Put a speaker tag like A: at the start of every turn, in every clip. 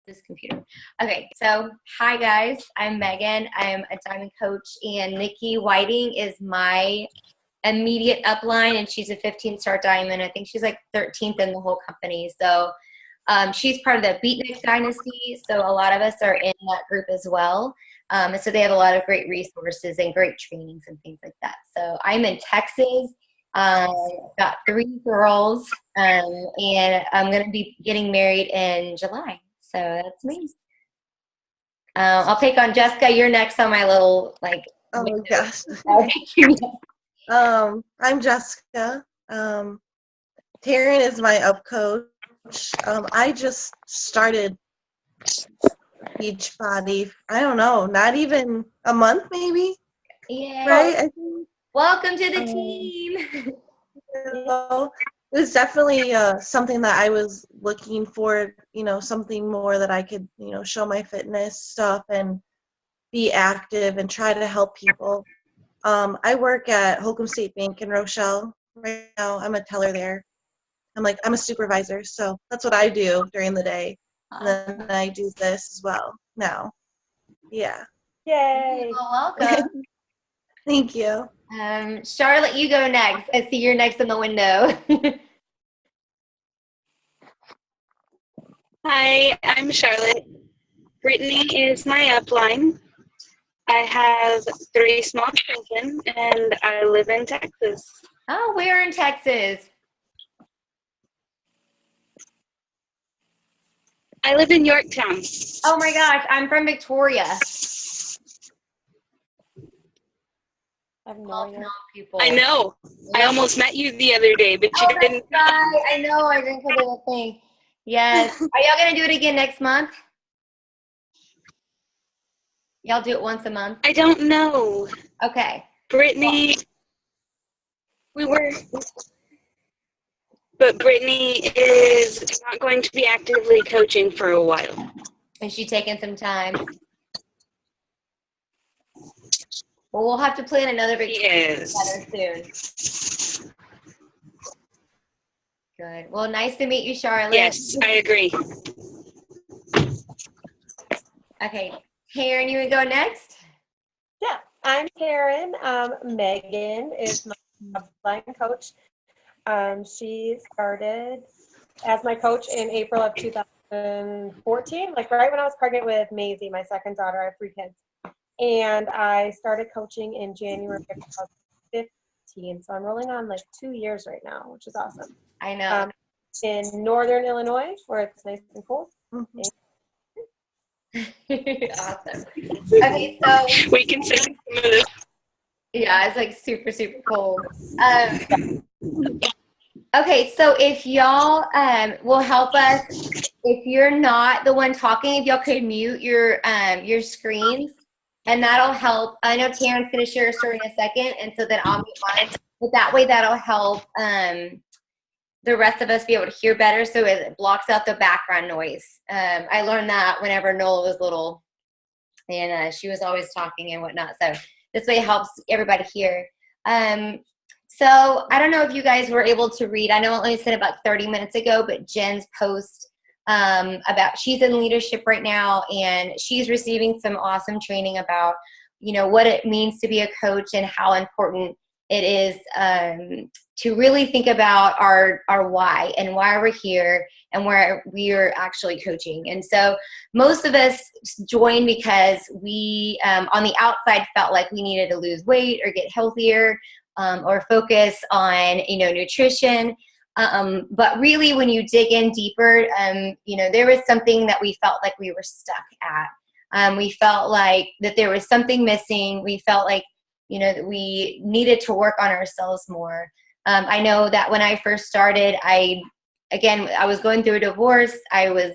A: this computer. Okay, so hi guys, I'm Megan. I'm a diamond coach, and Nikki Whiting is my immediate upline, and she's a 15-star diamond. I think she's like 13th in the whole company. So she's part of the Beatnik dynasty, so a lot of us are in that group as well. And so they have a lot of great resources and great trainings and things like that. So I'm in Texas. Got 3 girls, and I'm going to be getting married in July. So that's me. I'll pick on Jessica. You're next on my little, like,
B: Oh, gosh. I'm Jessica. Taryn is my up coach. I just started Beachbody, I don't know, not even a month maybe?
A: Yeah.
B: Right? I think,
A: welcome to the team.
B: It was definitely something that I was looking for, something more that I could, show my fitness stuff and be active and try to help people. I work at Holcomb State Bank in Rochelle right now. I'm a teller there. I'm a supervisor, so that's what I do during the day. And then I do this as well now. Yeah.
A: Yay. Well, welcome.
B: Thank you.
A: Charlotte, you go next. I see you're next in the window.
C: Hi, I'm Charlotte. Brittany is my upline. I have 3 small children, and I live in Texas.
A: Oh, where in Texas?
C: I live in Yorktown.
A: Oh my gosh, I'm from Victoria.
C: I know. I almost met you the other day, but you didn't.
A: Right. I know. I didn't put the thing. Yes. Are y'all going to do it again next month? Y'all do it once a month?
C: I don't know.
A: Okay.
C: Brittany, but Brittany is not going to be actively coaching for a while.
A: Is she taking some time? Well, we'll have to plan another vacation together soon. Good. Well, nice to meet you, Charlotte.
C: Yes, I agree.
A: Okay. Taryn, you would go next?
D: Yeah, I'm Taryn. Megan is my upline coach. She started as my coach in April of 2014, like right when I was pregnant with Maisie, my second daughter. I have 3 kids. And I started coaching in January of 2015. So I'm rolling on like 2 years right now, which is awesome.
A: I know.
D: In Northern Illinois, where it's nice and cold.
A: Mm-hmm. Awesome. Okay, so
C: we can say some of this.
A: Yeah, it's like super, super cold. Okay, so if y'all will help us, if you're not the one talking, if y'all could mute your screens, and that'll help. I know Taryn's going to share a story in a second, and so then I'll mute mine. But that way, that'll help the rest of us be able to hear better, so it blocks out the background noise. I learned that whenever Nola was little, and she was always talking and whatnot. So this way it helps everybody hear. So I don't know if you guys were able to read. I know I only said about 30 minutes ago, but Jen's post about she's in leadership right now, and she's receiving some awesome training about, what it means to be a coach and how important it is to really think about our why and why we're here and where we are actually coaching. And so most of us joined because we, on the outside, felt like we needed to lose weight or get healthier or focus on, nutrition. But really, when you dig in deeper, there was something that we felt like we were stuck at. We felt like that there was something missing. We felt like, that we needed to work on ourselves more. I know that when I first started, I was going through a divorce. I was,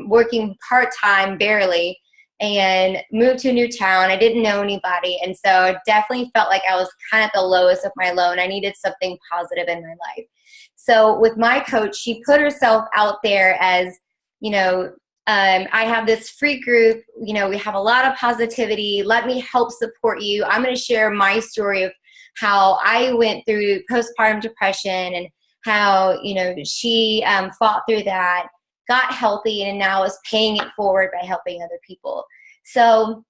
A: working part-time barely, and moved to a new town. I didn't know anybody. And so I definitely felt like I was kind of at the lowest of my low, and I needed something positive in my life. So with my coach, she put herself out there as, I have this free group, we have a lot of positivity. Let me help support you. I'm going to share my story of how I went through postpartum depression and how, she fought through that. got healthy, and now is paying it forward by helping other people. So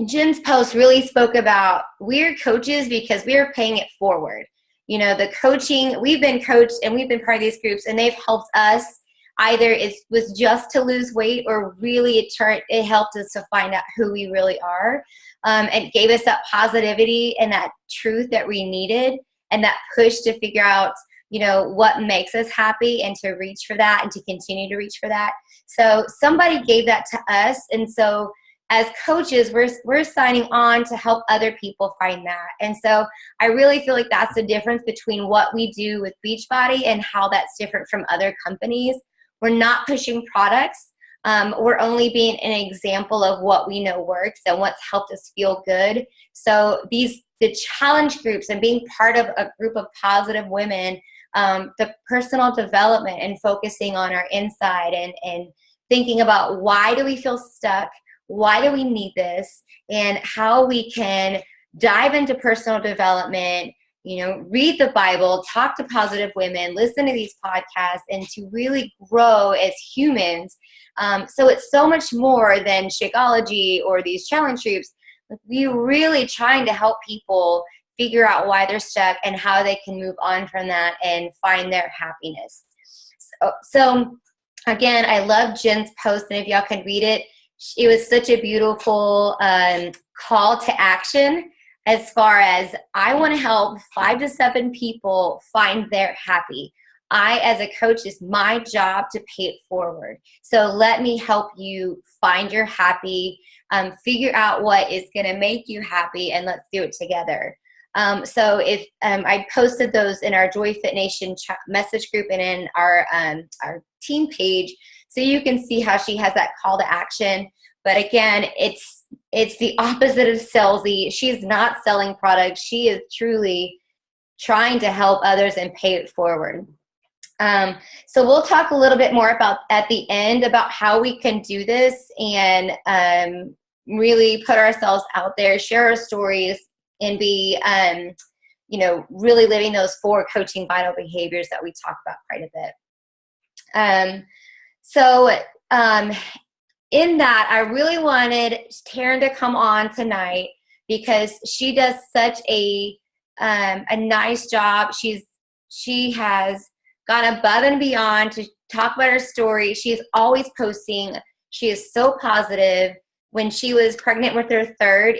A: Jen's post really spoke about we're coaches because we are paying it forward. You know, the coaching, we've been coached and we've been part of these groups, and they've helped us. Either it was just to lose weight, or really it helped us to find out who we really are. It gave us that positivity and that truth that we needed, and that push to figure out, you know, what makes us happy, and to reach for that and to continue to reach for that. So somebody gave that to us, and so as coaches, we're signing on to help other people find that. And so I really feel like that's the difference between what we do with Beachbody and how that's different from other companies. We're not pushing products. We're only being an example of what we know works and what's helped us feel good. So the challenge groups and being part of a group of positive women, the personal development and focusing on our inside and thinking about why do we feel stuck? Why do we need this? And how we can dive into personal development, you know, read the Bible, talk to positive women, listen to these podcasts, and to really grow as humans. So it's so much more than Shakeology or these challenge groups. We're really trying to help people figure out why they're stuck and how they can move on from that and find their happiness. So again, I love Jen's post, and if y'all can read it, it was such a beautiful call to action as far as I want to help 5 to 7 people find their happy. I, as a coach, it's my job to pay it forward. So let me help you find your happy, figure out what is going to make you happy, and let's do it together. So if I posted those in our Joy Fit Nation message group and in our team page, so you can see how she has that call to action. But again, it's the opposite of salesy. She's not selling products. She is truly trying to help others and pay it forward. So we'll talk a little bit more about at the end about how we can do this and really put ourselves out there, share our stories, and be, you know, really living those 4 coaching vital behaviors that we talk about quite a bit. In that, I really wanted Taryn to come on tonight because she does such a nice job. She has gone above and beyond to talk about her story. She's always posting. She is so positive. When she was pregnant with her third,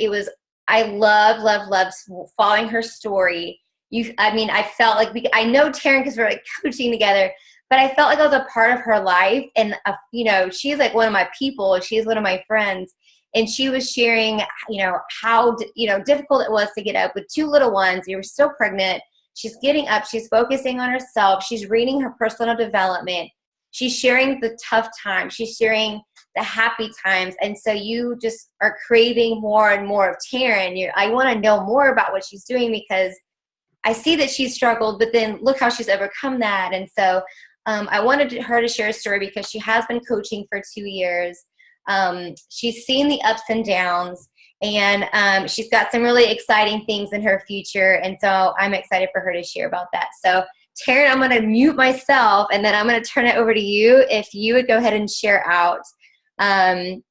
A: I love following her story. I felt like I know Taryn because we're like coaching together, but I felt like I was a part of her life. And, you know, she's like one of my people. She's one of my friends. And she was sharing, you know, how, you know, difficult it was to get up with 2 little ones. You were still pregnant. She's getting up. She's focusing on herself. She's reading her personal development. She's sharing the tough times. She's sharing the happy times. And so you just are craving more and more of Taryn. I want to know more about what she's doing because I see that she's struggled, but then look how she's overcome that. And so I wanted her to share a story because she has been coaching for 2 years. She's seen the ups and downs, and she's got some really exciting things in her future. And so I'm excited for her to share about that. So Taryn, I'm going to mute myself, and then I'm going to turn it over to you. If you would go ahead and share out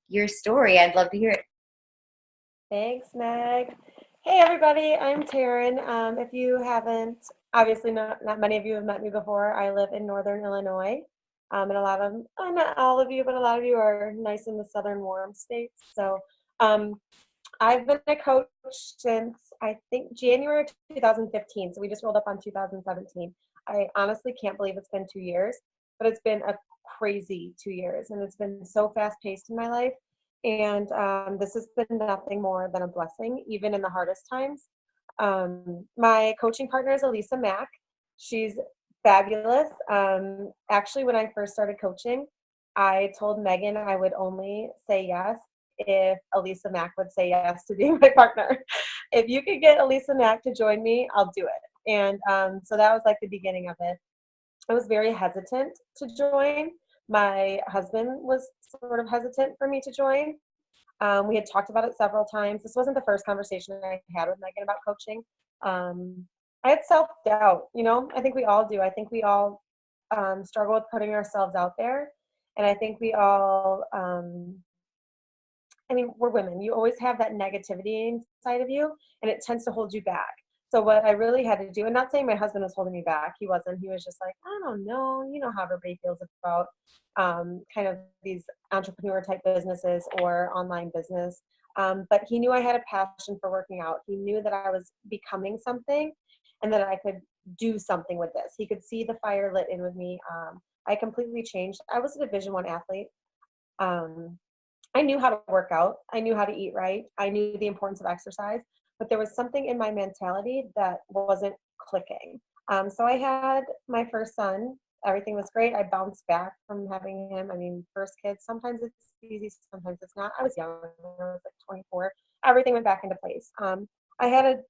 A: your story, I'd love to hear it.
D: Thanks, Meg. Hey, everybody. I'm Taryn. If you haven't, obviously not many of you have met me before. I live in Northern Illinois, and not all of you, but a lot of you are nice in the southern warm states. So I've been a coach since, I think, January 2015. So we just rolled up on 2017. I honestly can't believe it's been 2 years, but it's been a crazy 2 years, and it's been so fast-paced in my life. And this has been nothing more than a blessing, even in the hardest times. My coaching partner is Elisa Mack. She's fabulous. Actually, when I first started coaching, I told Megan I would only say yes if Elisa Mack would say yes to being my partner. If you could get Elisa Mack to join me, I'll do it. And so that was like the beginning of it. I was very hesitant to join. My husband was sort of hesitant for me to join. We had talked about it several times. This wasn't the first conversation I had with Megan about coaching. I had self-doubt, you know, I think we all do. I think we all struggle with putting ourselves out there. And I think we all, I mean, we're women. You always have that negativity inside of you, and it tends to hold you back. So what I really had to do, and not saying my husband was holding me back, he wasn't. He was just like, I don't know, you know how everybody feels about kind of these entrepreneur type businesses or online business. But he knew I had a passion for working out. He knew that I was becoming something, and that I could do something with this. He could see the fire lit in with me. I completely changed. I was a Division I athlete. Um, I knew how to work out. I knew how to eat right. I knew the importance of exercise, but there was something in my mentality that wasn't clicking. So I had my first son. Everything was great. I bounced back from having him. I mean, first kids, sometimes it's easy, sometimes it's not. I was young. I was like 24. Everything went back into place. I had a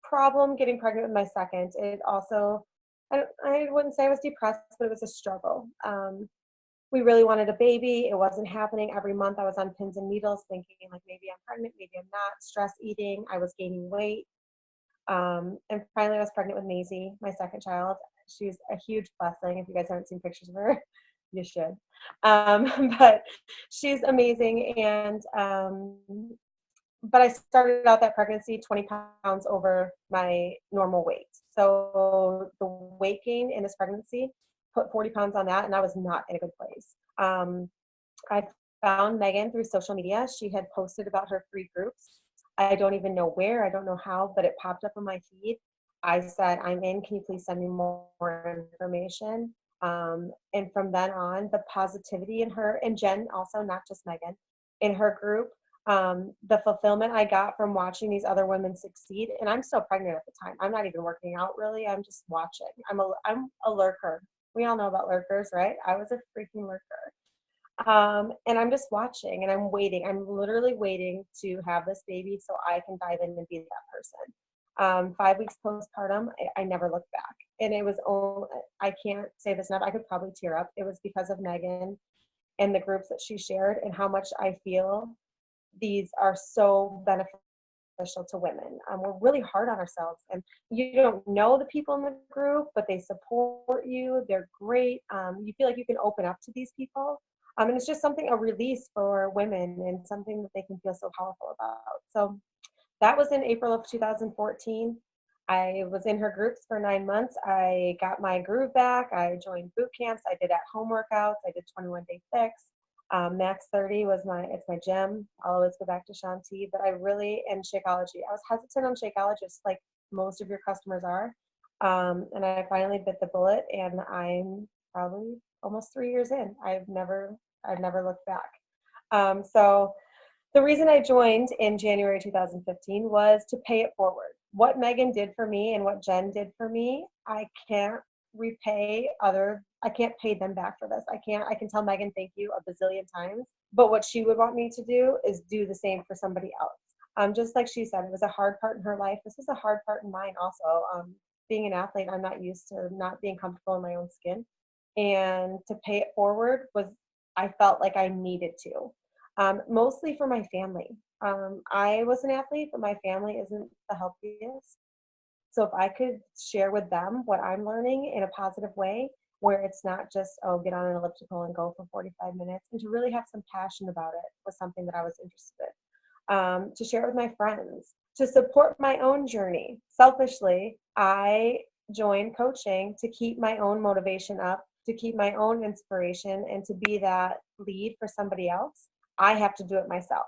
D: problem getting pregnant with my second. It also, I wouldn't say I was depressed, but it was a struggle. We really wanted a baby. It wasn't happening. Every month I was on pins and needles thinking like maybe I'm pregnant, maybe I'm not. Stress eating. I was gaining weight. And finally I was pregnant with Maisie, my second child. She's a huge blessing. If you guys haven't seen pictures of her, you should. But she's amazing. And but I started out that pregnancy 20 pounds over my normal weight. So the weight gain in this pregnancy put 40 pounds on that, and I was not in a good place. I found Megan through social media. She had posted about her free groups. I don't even know where, I don't know how, but it popped up on my feed. I said, I'm in, can you please send me more information? And from then on, the positivity in her, and Jen also, not just Megan, in her group, the fulfillment I got from watching these other women succeed, and I'm still pregnant at the time. I'm not even working out really. I'm just watching. I'm a lurker. We all know about lurkers, right? I was a freaking lurker. And I'm just watching and I'm waiting. I'm literally waiting to have this baby so I can dive in and be that person. 5 weeks postpartum, I never looked back. And it was only, I can't say this enough, I could probably tear up. It was because of Megan and the groups that she shared and how much I feel these are so beneficial to women. We're really hard on ourselves, and you don't know the people in the group, but they support you. They're great. You feel like you can open up to these people. And it's just something, a release for women and something that they can feel so powerful about. So that was in April of 2014. I was in her groups for 9 months. I got my groove back. I joined boot camps. I did at-home workouts. I did 21-day fix. Max 30 was it's my gym. I'll always go back to Shanti, but I really, and Shakeology. I was hesitant on Shakeology, just like most of your customers are. And I finally bit the bullet, and I'm probably almost 3 years in. I've never looked back. So the reason I joined in January 2015 was to pay it forward. What Megan did for me and what Jen did for me, I can't repay I can't pay them back for this. I can tell Megan thank you a bazillion times, but what she would want me to do is do the same for somebody else. Just like she said, it was a hard part in her life. This was a hard part in mine also. Being an athlete, I'm not used to not being comfortable in my own skin. And to pay it forward I felt like I needed to, mostly for my family. I was an athlete, but my family isn't the healthiest. So if I could share with them what I'm learning in a positive way, where it's not just, oh, get on an elliptical and go for 45 minutes, and to really have some passion about it was something that I was interested in. To share it with my friends, to support my own journey. Selfishly, I joined coaching to keep my own motivation up, to keep my own inspiration, and to be that lead for somebody else. I have to do it myself.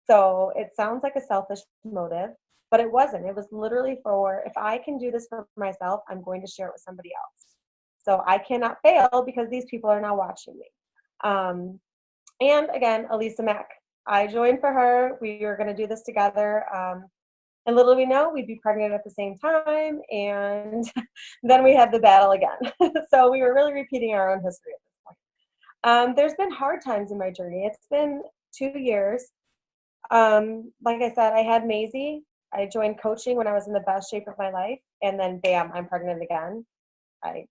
D: So it sounds like a selfish motive, but it wasn't. It was literally for, if I can do this for myself, I'm going to share it with somebody else. So I cannot fail because these people are now watching me. And again, Elisa Mack. I joined for her. We were going to do this together. And little we know, we'd be pregnant at the same time. And then we had the battle again. So we were really repeating our own history at this point. There's been hard times in my journey. It's been 2 years. Like I said, I had Maisie. I joined coaching when I was in the best shape of my life. And then bam, I'm pregnant again. I'm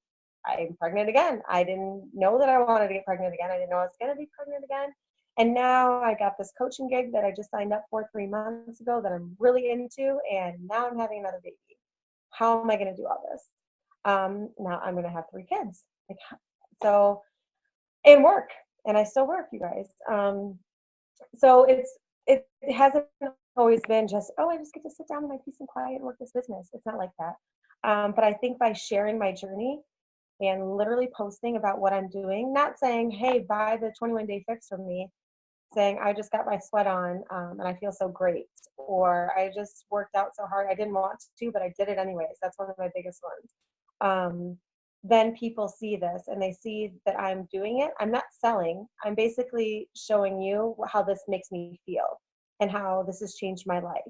D: pregnant again. I didn't know that I wanted to get pregnant again. I didn't know I was going to be pregnant again. And now I got this coaching gig that I just signed up for 3 months ago that I'm really into. And now I'm having another baby. How am I going to do all this? Now I'm going to have 3 kids. So, and work. and I still work, you guys. So it hasn't always been just, oh, I just get to sit down in my peace and quiet and work this business. It's not like that. But I think by sharing my journey and literally posting about what I'm doing, not saying, hey, buy the 21-day fix from me, saying, I just got my sweat on and I feel so great. Or I just worked out so hard. I didn't want to, but I did it anyways. That's one of my biggest ones. Then people see this and they see that I'm doing it. I'm not selling. I'm basically showing you how this makes me feel and how this has changed my life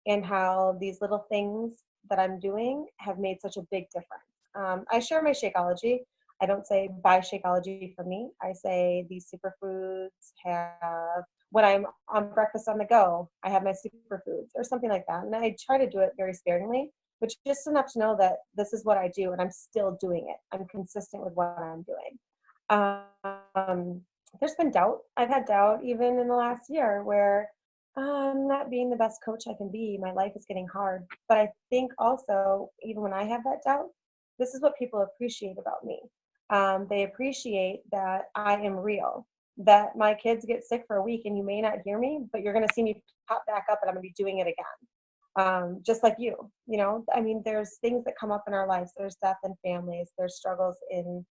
D: and how these little things that I'm doing have made such a big difference. I share my Shakeology. I don't say buy Shakeology for me. I say these superfoods have, when I'm on breakfast on the go, I have my superfoods or something like that. And I try to do it very sparingly, but just enough to know that this is what I do and I'm still doing it. I'm consistent with what I'm doing. There's been doubt. I've had doubt even in the last year where I'm not being the best coach I can be. My life is getting hard. But I think also, even when I have that doubt, this is what people appreciate about me. They appreciate that I am real, that my kids get sick for a week and you may not hear me, but you're going to see me pop back up and I'm going to be doing it again. Just like you know, I mean, there's things that come up in our lives. There's death in families, there's struggles in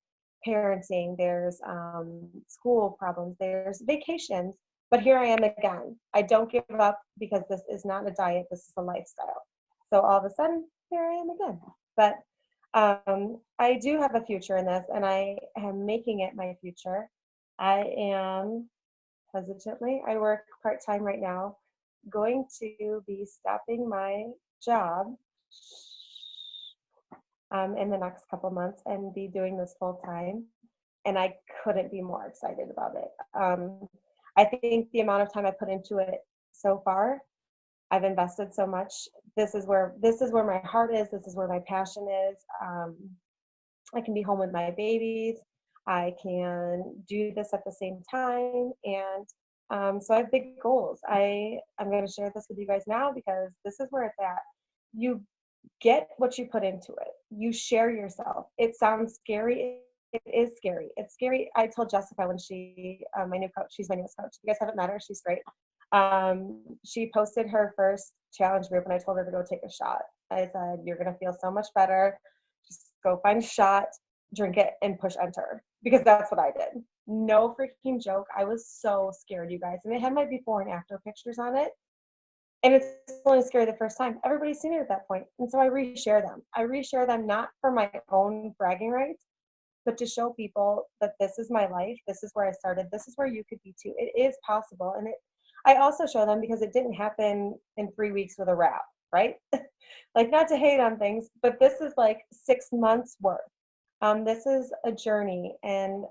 D: parenting, there's school problems, there's vacations, but here I am again. I don't give up because this is not a diet, this is a lifestyle. So all of a sudden, here I am again. But I do have a future in this and I am making it my future. I am hesitantly, I work part-time right now, going to be stopping my job in the next couple months and be doing this full time. And I couldn't be more excited about it. I think the amount of time I put into it so far, I've invested so much. This is where my heart is. This is where my passion is. I can be home with my babies. I can do this at the same time. And so I have big goals. I'm going to share this with you guys now because this is where it's at. You get what you put into it. You share yourself. It sounds scary. It is scary. It's scary. I told Jessica when she, my new coach, she's my newest coach. You guys haven't met her. She's great. She posted her first challenge group and I told her to go take a shot. I said, you're going to feel so much better. Just go find a shot, drink it, and push enter. Because that's what I did. No freaking joke. I was so scared, you guys. And it had my before and after pictures on it. And it's only scary the first time. Everybody's seen it at that point. And so I reshare them. I reshare them not for my own bragging rights, but to show people that this is my life. This is where I started. This is where you could be too. It is possible. And I also show them because it didn't happen in 3 weeks with a wrap, right? Like, not to hate on things, but this is like 6 months worth. This is a journey. And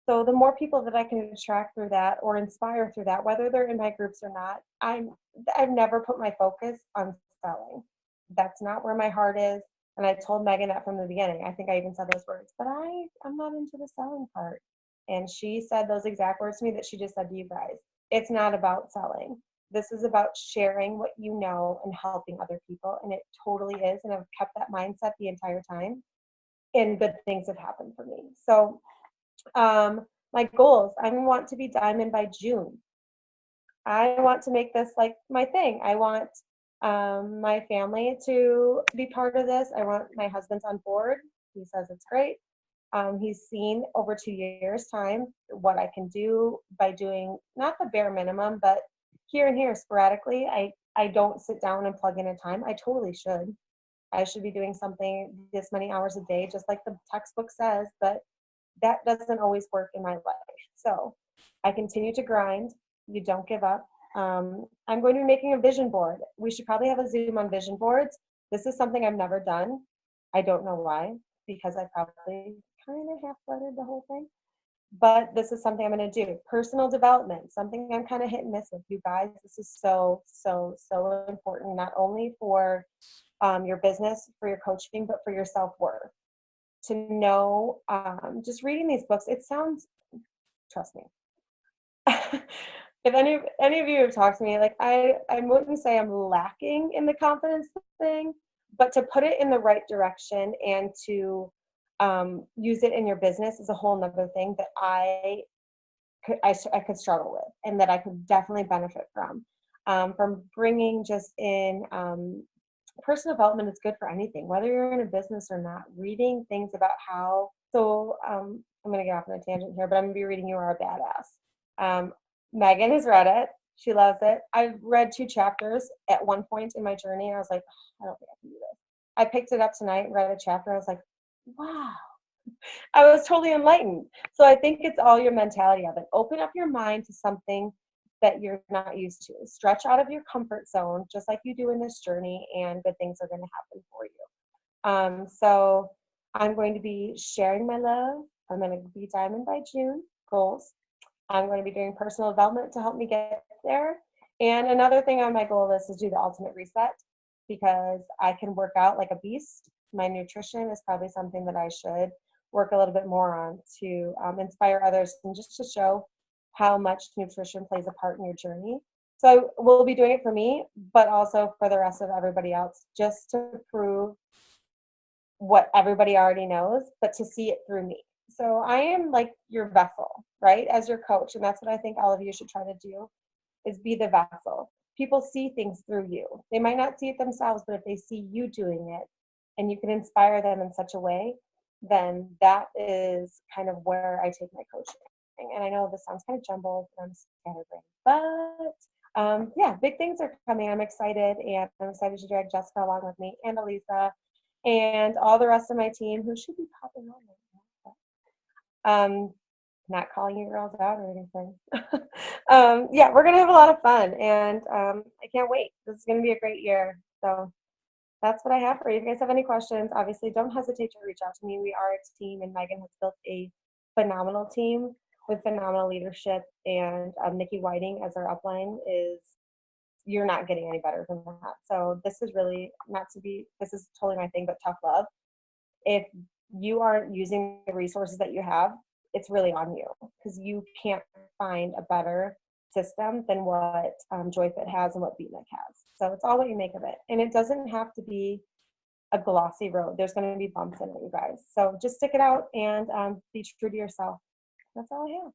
D: so the more people that I can attract through that or inspire through that, whether they're in my groups or not, I've never put my focus on selling. That's not where my heart is. And I told Megan that from the beginning. I think I even said those words, but I'm not into the selling part. And she said those exact words to me that she just said to you guys. It's not about selling. This is about sharing what you know and helping other people. And it totally is. And I've kept that mindset the entire time. And good things have happened for me. So my goals, I want to be diamond by June. I want to make this like my thing. I want my family to be part of this. I want my husband's on board. He says it's great. He's seen over 2 years' time what I can do by doing not the bare minimum, but here and here sporadically. I don't sit down and plug in a time. I totally should. I should be doing something this many hours a day, just like the textbook says, but that doesn't always work in my life. So I continue to grind. You don't give up. I'm going to be making a vision board. We should probably have a Zoom on vision boards. This is something I've never done. I don't know why, because I probably kind of half-blooded the whole thing. But this is something I'm going to do. Personal development, something I'm kind of hit and miss with. You guys, this is so, so, so important, not only for your business, for your coaching, but for your self-worth. To know, just reading these books, it sounds, trust me. If any of you have talked to me, like I wouldn't say I'm lacking in the confidence thing, but to put it in the right direction and to use it in your business is a whole nother thing that I I could struggle with, and that I could definitely benefit from bringing just in personal development is good for anything, whether you're in a business or not. Reading things about how, so I'm going to get off on a tangent here, but I'm going to be reading You Are a Badass. Megan has read it. She loves it. I've read 2 chapters at one point in my journey, and I was like, oh, I don't think I can do this. I picked it up tonight and read a chapter. I was like, wow. I was totally enlightened. So I think it's all your mentality of it. Open up your mind to something that you're not used to. Stretch out of your comfort zone, just like you do in this journey, and good things are going to happen for you. So I'm going to be sharing my love. I'm going to be Diamond by June goals. I'm going to be doing personal development to help me get there. And another thing on my goal list is do the ultimate reset, because I can work out like a beast. My nutrition is probably something that I should work a little bit more on to inspire others, and just to show how much nutrition plays a part in your journey. So I will be doing it for me, but also for the rest of everybody else, just to prove what everybody already knows, but to see it through me. So I am like your vessel, right, as your coach. And that's what I think all of you should try to do, is be the vessel. People see things through you. They might not see it themselves, but if they see you doing it and you can inspire them in such a way, then that is kind of where I take my coaching. And I know this sounds kind of jumbled, and I'm scatterbrained, but yeah, big things are coming. I'm excited, and I'm excited to drag Jessica along with me, and Elisa, and all the rest of my team, who should be popping on right now. Not calling you girls out or anything. Yeah, we're gonna have a lot of fun, and I can't wait. This is gonna be a great year. So that's what I have for you. If you guys have any questions, obviously don't hesitate to reach out to me. We are a team, and Megan has built a phenomenal team with phenomenal leadership, and Nikki Whiting as our upline is, you're not getting any better than that. So this is really this is totally my thing, but tough love. If you aren't using the resources that you have, it's really on you, because you can't find a better system than what JOYFIT has and what Beatnik has. So it's all what you make of it. And it doesn't have to be a glossy road. There's going to be bumps in it, you guys. So just stick it out and be true to yourself. That's all I have.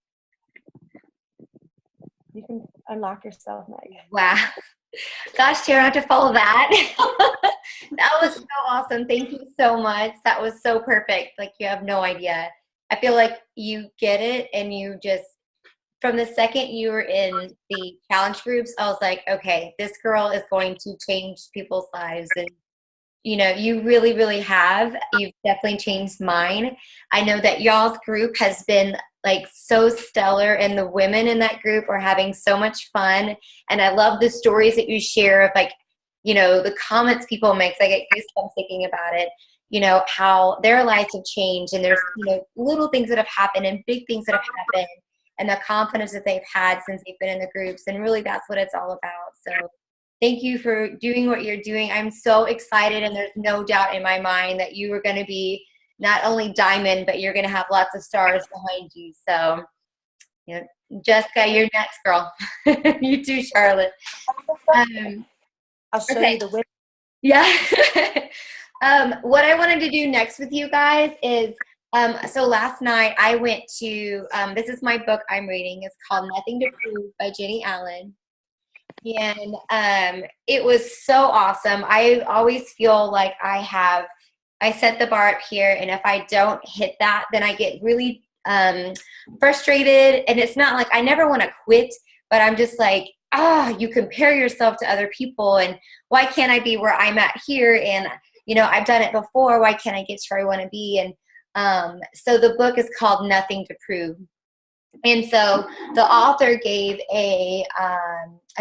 D: You can unlock yourself, Meg.
A: Wow. Gosh, Tara, I have to follow that. That was so awesome. Thank you so much. That was so perfect. Like, you have no idea. I feel like you get it, and you just, from the second you were in the challenge groups, I was like, okay, this girl is going to change people's lives. And, you know, you really, really have. You've definitely changed mine. I know that y'all's group has been like so stellar, and the women in that group are having so much fun. And I love the stories that you share of, like, you know, the comments people make. I get goosebumps thinking about it, you know, how their lives have changed, and there's, you know, little things that have happened and big things that have happened, and the confidence that they've had since they've been in the groups. And really, that's what it's all about. So thank you for doing what you're doing. I'm so excited, and there's no doubt in my mind that you are going to be not only diamond, but you're going to have lots of stars behind you. So, you know, Jessica, you're next, girl. You too, Charlotte.
D: I'll show you the win.
A: Yeah. What I wanted to do next with you guys is, so last night I went to, this is my book I'm reading. It's called Nothing to Prove by Jenny Allen. And it was so awesome. I always feel like I set the bar up here, and if I don't hit that, then I get really frustrated. And it's not like I never want to quit, but I'm just like, you compare yourself to other people, and why can't I be where I'm at here? And, you know, I've done it before. Why can't I get to where I want to be? And so the book is called Nothing to Prove. And so the author gave a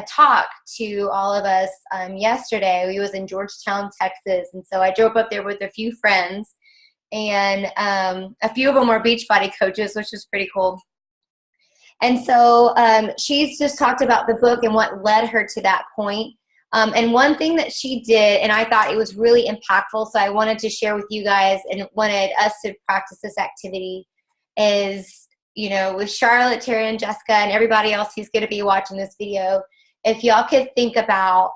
A: talk to all of us yesterday. We was in Georgetown, Texas. And so I drove up there with a few friends, and a few of them were Beachbody coaches, which was pretty cool. And so she's just talked about the book and what led her to that point. And one thing that she did, and I thought it was really impactful, so I wanted to share with you guys and wanted us to practice this activity, is, you know, with Charlotte, Taryn, and Jessica, and everybody else who's going to be watching this video, if y'all could think about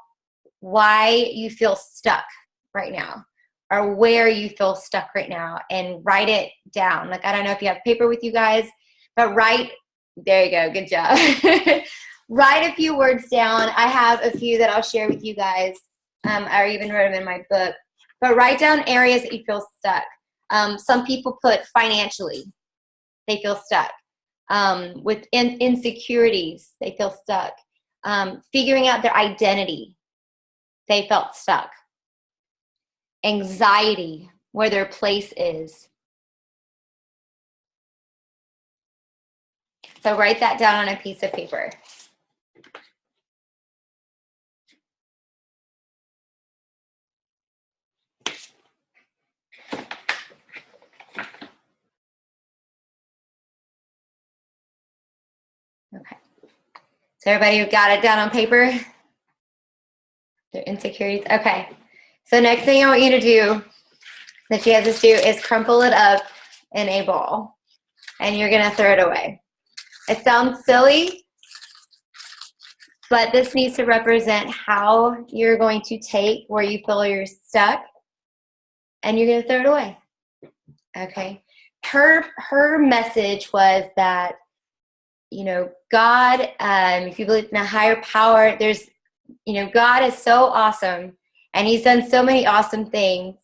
A: why you feel stuck right now, or where you feel stuck right now, and write it down. Like, I don't know if you have paper with you guys, but write There you go. Good job. Write a few words down. I have a few that I'll share with you guys. I even wrote them in my book. But write down areas that you feel stuck. Some people put financially. They feel stuck. With insecurities, they feel stuck. Figuring out their identity, they felt stuck. Anxiety, where their place is. So write that down on a piece of paper. Okay. So everybody got it down on paper? Their insecurities? Okay. So next thing I want you to do, that you have to do, is crumple it up in a ball. And you're going to throw it away. It sounds silly, but this needs to represent how you're going to take where you feel you're stuck, and you're going to throw it away. Okay. Her message was that, you know, God, if you believe in a higher power, there's, you know, God is so awesome, and he's done so many awesome things,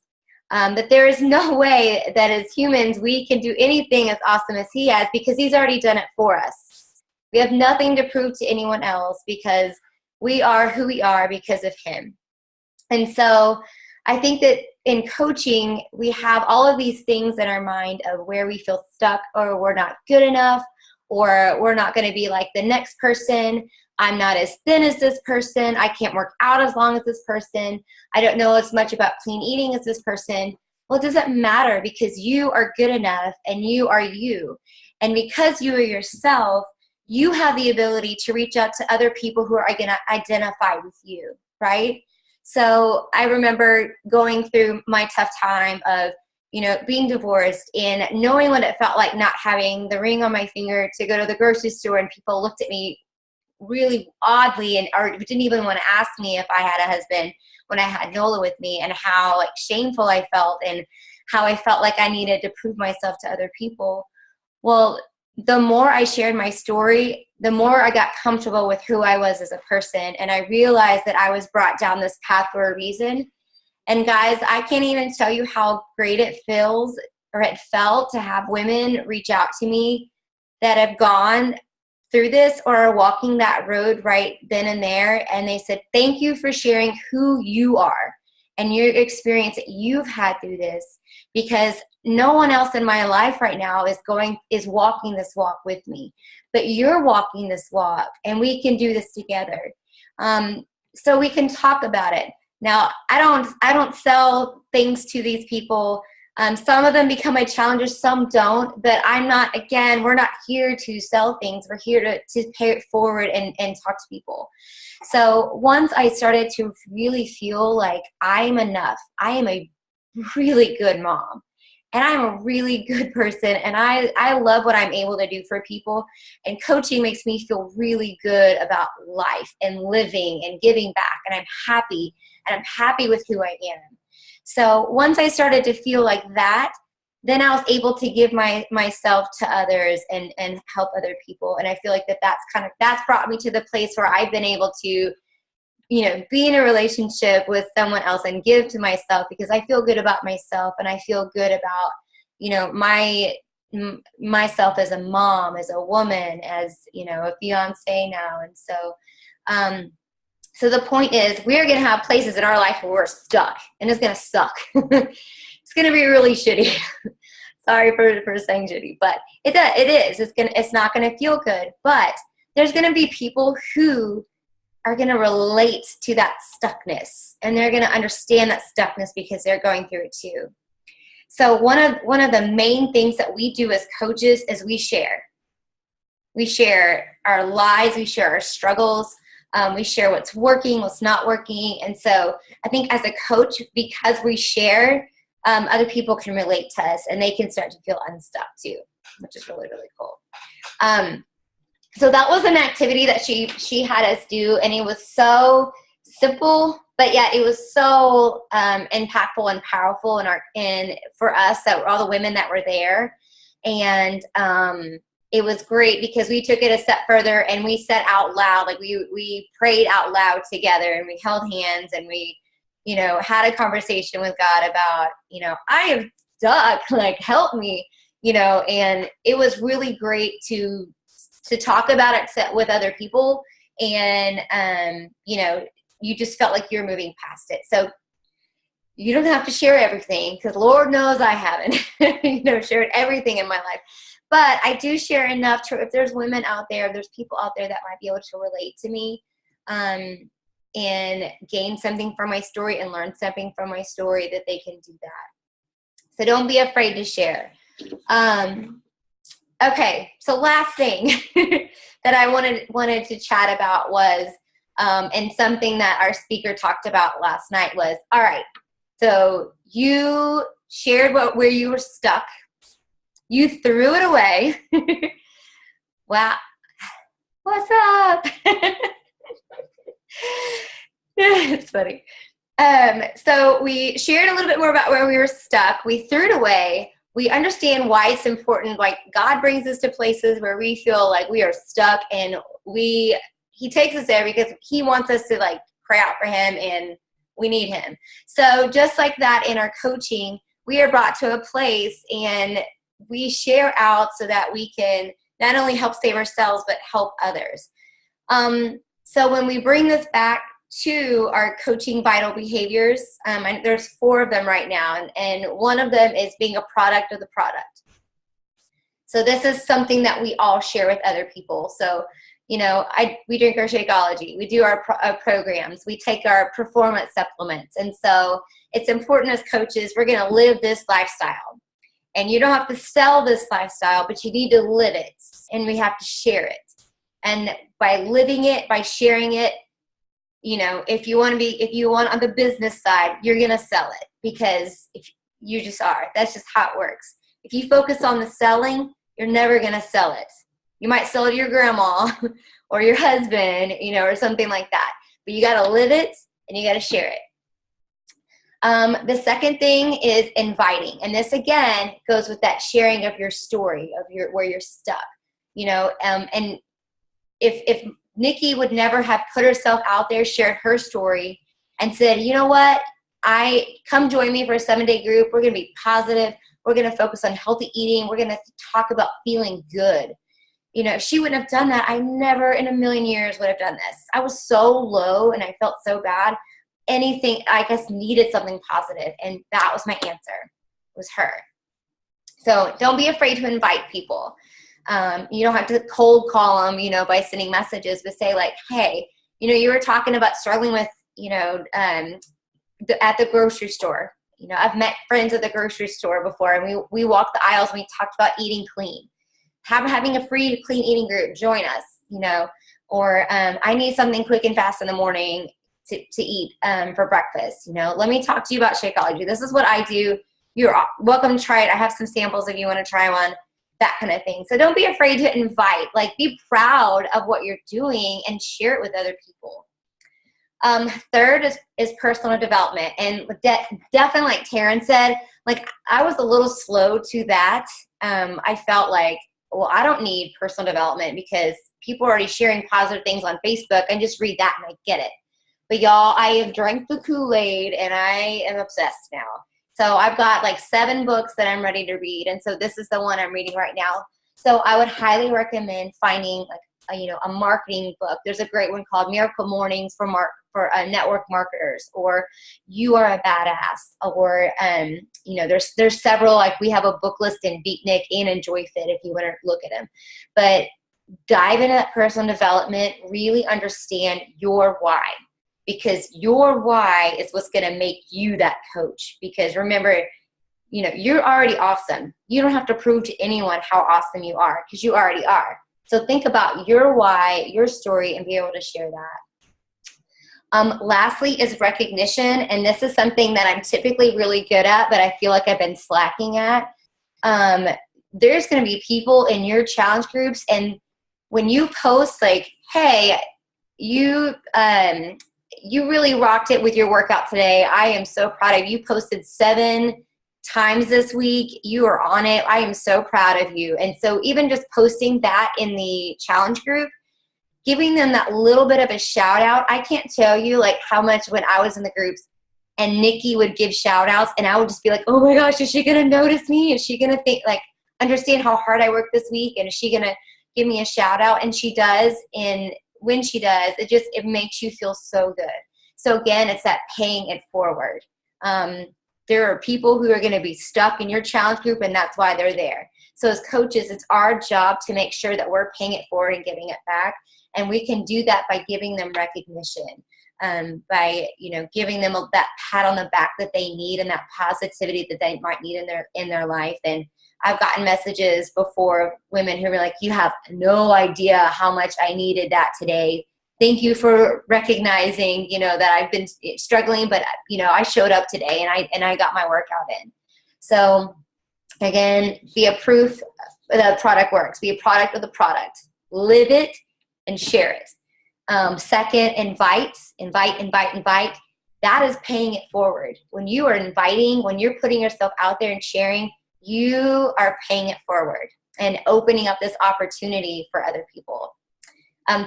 A: that there is no way that as humans we can do anything as awesome as he has, because he's already done it for us. We have nothing to prove to anyone else, because we are who we are because of him. And so I think that in coaching, we have all of these things in our mind of where we feel stuck, or we're not good enough, or we're not going to be like the next person. I'm not as thin as this person. I can't work out as long as this person. I don't know as much about clean eating as this person. Well, it doesn't matter, because you are good enough, and you are you. And because you are yourself, you have the ability to reach out to other people who are going to identify with you, right? So I remember going through my tough time of, you know, being divorced and knowing what it felt like not having the ring on my finger to go to the grocery store, and people looked at me really oddly and or didn't even want to ask me if I had a husband when I had Nola with me, and how like shameful I felt, and how I felt like I needed to prove myself to other people. Well, the more I shared my story, the more I got comfortable with who I was as a person, and I realized that I was brought down this path for a reason. And guys, I can't even tell you how great it feels, or it felt, to have women reach out to me that have gone through this or are walking that road right then and there. And they said, thank you for sharing who you are and your experience that you've had through this, because no one else in my life right now is walking this walk with me, but you're walking this walk, and we can do this together. So we can talk about it. Now, I don't sell things to these people. Some of them become my challengers, some don't, but we're not here to sell things. We're here to pay it forward and talk to people. So once I started to really feel like I'm enough, I am a really good mom, and I'm a really good person, and I love what I'm able to do for people, and coaching makes me feel really good about life and living and giving back, and I'm happy with who I am. So once I started to feel like that, then I was able to give myself to others and help other people. And I feel like that's brought me to the place where I've been able to, you know, be in a relationship with someone else and give to myself, because I feel good about myself, and I feel good about, you know, myself as a mom, as a woman, as, you know, a fiance now. And so, so the point is, we're going to have places in our life where we're stuck, and it's going to suck. It's going to be really shitty. Sorry for saying shitty, but it is. It's not going to feel good. But there's going to be people who are going to relate to that stuckness, and they're going to understand that stuckness because they're going through it too. So one of the main things that we do as coaches is we share. We share our lives. We share our struggles. We share what's working, what's not working. And so I think as a coach, because we share, other people can relate to us, and they can start to feel unstuck too, which is really, really cool. So that was an activity that she had us do, and it was so simple, but yet it was so impactful and powerful for us, that all the women that were there. And it was great because we took it a step further and we said out loud, like we prayed out loud together and we held hands and we, you know, had a conversation with God about, you know, I am stuck, like help me, you know, and it was really great to talk about it with other people. And, you know, you just felt like you're moving past it. So you don't have to share everything because Lord knows I haven't, you know, shared everything in my life. But I do share enough to, if there's women out there, if there's people out there that might be able to relate to me and gain something from my story and learn something from my story, that they can do that. So don't be afraid to share. Okay, so last thing that I wanted to chat about was, and something that our speaker talked about last night was, all right, so you shared where you were stuck. You threw it away. Wow. What's up? It's funny. So we shared a little bit more about where we were stuck. We threw it away. We understand why it's important. Like God brings us to places where we feel like we are stuck, and he takes us there because he wants us to like cry out for him, and we need him. So just like that in our coaching, we are brought to a place and we share out so that we can not only help save ourselves, but help others. So when we bring this back to our coaching vital behaviors, there's 4 of them right now, and one of them is being a product of the product. So this is something that we all share with other people. So, you know, we drink our Shakeology, we do our programs, we take our performance supplements. And so it's important as coaches, we're going to live this lifestyle. And you don't have to sell this lifestyle, but you need to live it, and we have to share it. And by living it, by sharing it, you know, if you want on the business side, you're going to sell it because if you just are. That's just how it works. If you focus on the selling, you're never going to sell it. You might sell it to your grandma or your husband, you know, or something like that. But you got to live it and you got to share it. The second thing is inviting. And this, again, goes with that sharing of your story, of where you're stuck. You know, and if Nikki would never have put herself out there, shared her story, and said, you know what, come join me for a 7-day group. We're going to be positive. We're going to focus on healthy eating. We're going to talk about feeling good. You know, if she wouldn't have done that, I never in a million years would have done this. I was so low and I felt so bad. Anything, I guess, needed something positive, and that was my answer, was her. So don't be afraid to invite people. You don't have to cold call them, you know, by sending messages, but say like, hey, you know, you were talking about struggling with, you know, at the grocery store. You know, I've met friends at the grocery store before, and we walked the aisles and we talked about eating clean. Having a free clean eating group, join us, you know, or I need something quick and fast in the morning to eat for breakfast. You know, let me talk to you about Shakeology. This is what I do. You're welcome to try it. I have some samples if you want to try one, that kind of thing. So don't be afraid to invite. Like, be proud of what you're doing and share it with other people. Third is personal development. And definitely, like Taryn said, like I was a little slow to that. I felt like, well, I don't need personal development because people are already sharing positive things on Facebook, and just read that and I get it. But y'all, I have drank the Kool-Aid and I am obsessed now. So I've got like 7 books that I'm ready to read. And so this is the one I'm reading right now. So I would highly recommend finding like a marketing book. There's a great one called Miracle Mornings for network marketers, or You Are a Badass, or there's several. Like we have a book list in Beatnik and in JOYFIT if you want to look at them. But dive into that personal development. Really understand your why, because your why is what's going to make you that coach. Because remember, you know, you're already awesome. You don't have to prove to anyone how awesome you are, because you already are. So think about your why, your story, and be able to share that. Lastly is recognition. And this is something that I'm typically really good at, but I feel like I've been slacking at. There's going to be people in your challenge groups, and when you post like, hey, you really rocked it with your workout today. I am so proud of you. You posted 7 times this week. You are on it. I am so proud of you. And so even just posting that in the challenge group, giving them that little bit of a shout out. I can't tell you like how much when I was in the groups and Nikki would give shout outs and I would just be like, oh my gosh, is she going to notice me? Is she going to think like, understand how hard I worked this week? And is she going to give me a shout out? And she does. And when she does, it makes you feel so good. So again, it's that paying it forward. There are people who are going to be stuck in your challenge group, and that's why they're there. So as coaches, it's our job to make sure that we're paying it forward and giving it back. And we can do that by giving them recognition, by, giving them that pat on the back that they need and that positivity that they might need in their life. And I've gotten messages before of women who were like, you have no idea how much I needed that today. Thank you for recognizing, that I've been struggling, but, I showed up today and I got my workout in. So again, be a proof that the product works. Be a product of the product. Live it and share it. Second, invite. That is paying it forward. When you are inviting, when you're putting yourself out there and sharing, you are paying it forward and opening up this opportunity for other people.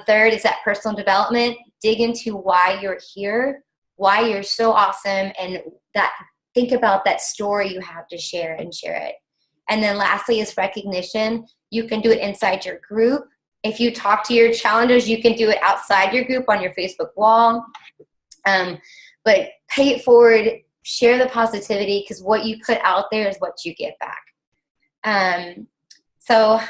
A: Third is that personal development. Dig into why you're here, why you're so awesome, and think about that story you have to share and share it. And then lastly is recognition. You can do it inside your group. If you talk to your challengers, you can do it outside your group on your Facebook wall. But pay it forward, share the positivity, because what you put out there is what you get back. So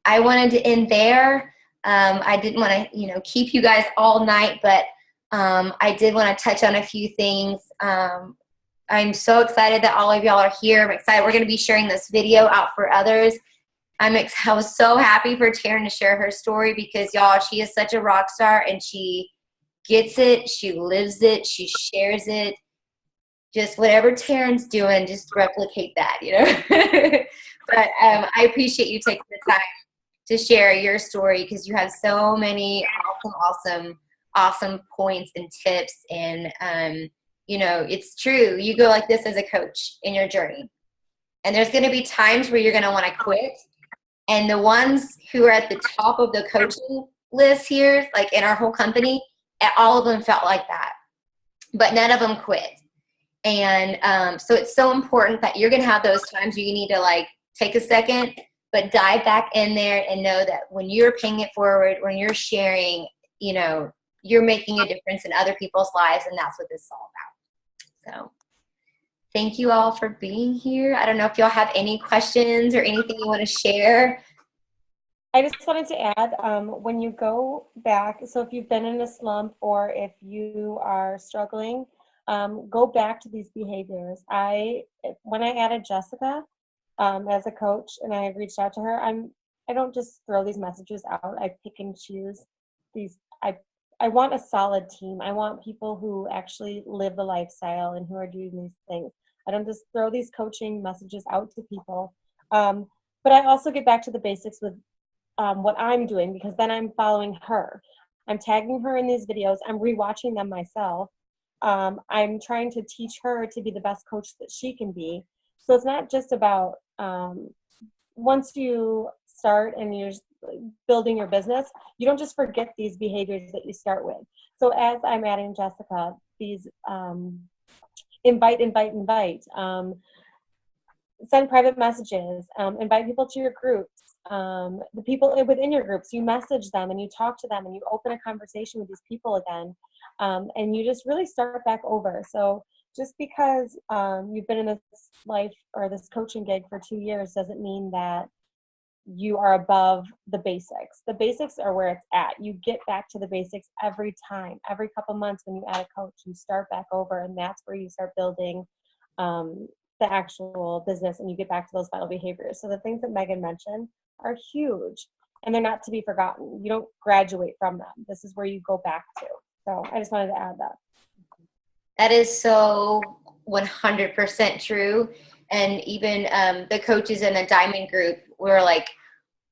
A: I wanted to end there. I didn't want to, keep you guys all night, but I did want to touch on a few things. I'm so excited that all of y'all are here. I'm excited. We're going to be sharing this video out for others. I was so happy for Taryn to share her story because, y'all, she is such a rock star and she gets it. She lives it. She shares it. Just whatever Taryn's doing, just replicate that, But I appreciate you taking the time to share your story because you have so many awesome points and tips. And, it's true. You go like this as a coach in your journey. And there's going to be times where you're going to want to quit. And the ones who are at the top of the coaching list here, like in our whole company, all of them felt like that. But none of them quit. And so it's so important that you're going to have those times where you need to take a second, but dive back in there and know that when you're paying it forward, when you're sharing, you're making a difference in other people's lives. And that's what this is all about. So thank you all for being here. I don't know if y'all have any questions or anything you want to share.
D: I just wanted to add, when you go back, so if you've been in a slump or if you are struggling, go back to these behaviors. When I added Jessica as a coach and I reached out to her, I don't just throw these messages out. I pick and choose these. I want a solid team. I want people who actually live the lifestyle and who are doing these things. I don't just throw these coaching messages out to people. But I also get back to the basics with what I'm doing, because then I'm following her. I'm tagging her in these videos. I'm rewatching them myself. I'm trying to teach her to be the best coach that she can be. So it's not just about once you start and you're building your business, you don't just forget these behaviors that you start with. So as I'm adding Jessica, these invite, send private messages, invite people to your groups. The people within your groups, you message them and you talk to them and you open a conversation with these people again, and you just really start back over. So just because you've been in this life or this coaching gig for 2 years doesn't mean that you are above the basics. The basics are where it's at. You get back to the basics every time. Every couple months when you add a coach, you start back over, and that's where you start building the actual business, and you get back to those vital behaviors. So the things that Megan mentioned are huge, and they're not to be forgotten. You don't graduate from them. This is where you go back to. So I just wanted to add that.
A: That is so 100% true. And even the coaches in the Diamond group were like,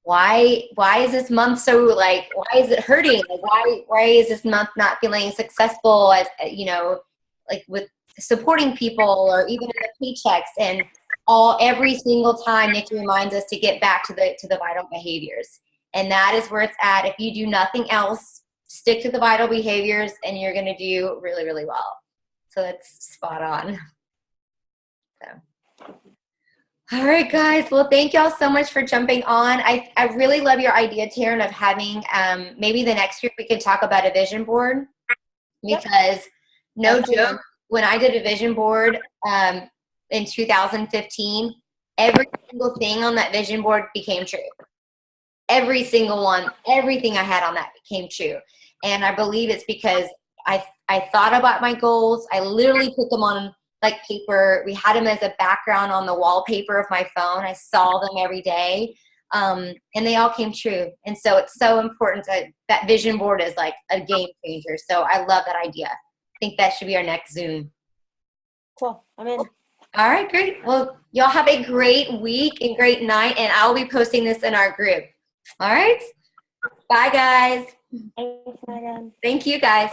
A: why is this month so why is it hurting? Why is this month not feeling successful as, with supporting people or even in the paychecks? And every single time Nikki reminds us to get back to the vital behaviors. And that is where it's at. If you do nothing else, stick to the vital behaviors and you're going to do really, really well. So that's spot on. So. All right, guys. Well, thank y'all so much for jumping on. I really love your idea, Taryn, of having maybe the next year we could talk about a vision board, because no joke, when I did a vision board in 2015, every single thing on that vision board became true. Every single one, everything I had on that became true. And I believe it's because I thought about my goals. I literally put them on like paper. We had them as a background on the wallpaper of my phone. I saw them every day. And they all came true. And so it's so important that vision board is like a game changer. So I love that idea. I think that should be our next Zoom.
D: Cool. I'm in.
A: All right, great. Well, y'all have a great week and great night. And I'll be posting this in our group. All right. Bye, guys.
D: Thanks, Megan.
A: Thank you, guys.